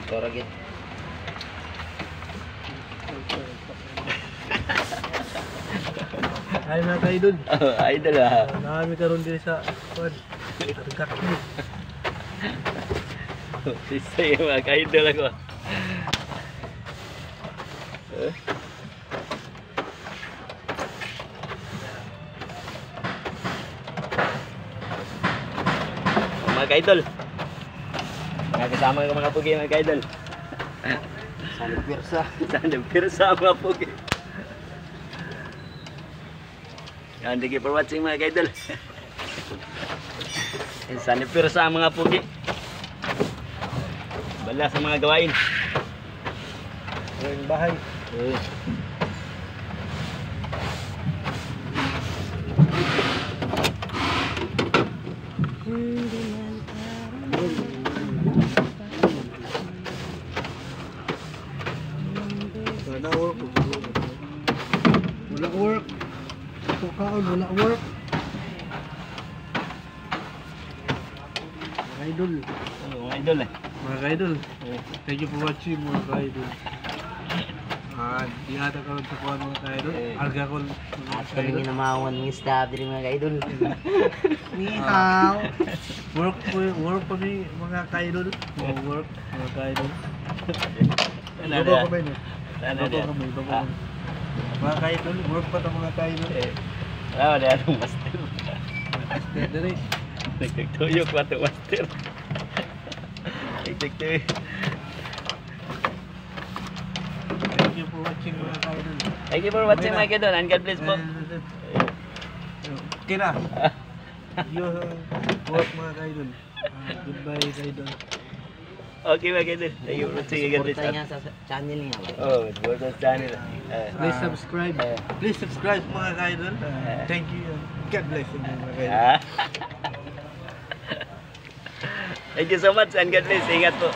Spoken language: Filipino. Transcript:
Koragit. Ay mga ka-idol. Idol ah. Nakami karon din sa pod. Gakli. Sisay mga ka-idol ako. Mga ka-idol. Mga kasama ko mga pugi mga ka-idol. Sanib pirsa. Sana pirsa mga pugi. Yan, thank you for watching mga ka-idol. Sana pirsa mga pugi. Bala sa mga gawain. Yung bahay. Wala work. Wala work. Ito kaon, wala work. Mga idol. Mga idol eh. Mga ka-idol. Thank you for watching mga ka-idol. Di ata karon sa kuha mga ka-idol. Arga ko mga At kami ka-idol. ginamawan ng staff din mga ka-idol. Nihaw. Work pa mi mga ka-idol. Work mga ka-idol. Bago ka ba yun? Sana Bago dia. ka ba? Bago ka. Mga ka-idol, work pa ito mga ka-idol. Wala dia atong master. Dali. Nagtuyok pa ito master. Nagtuyok. Thank you for watching mga ka-idol. Thank you for watching my kiddo and God bless po. Okay na. Your work mga ka-idol. Goodbye ka-idol. Okay mga kiddo. Thank you for watching and God bless. Suporta niya sa channel niya. Oh, support sa channel. Please subscribe. Please subscribe mga ka-idol. Thank you. God bless you mga ka-idol. Thank you so much and God bless. Ingat po.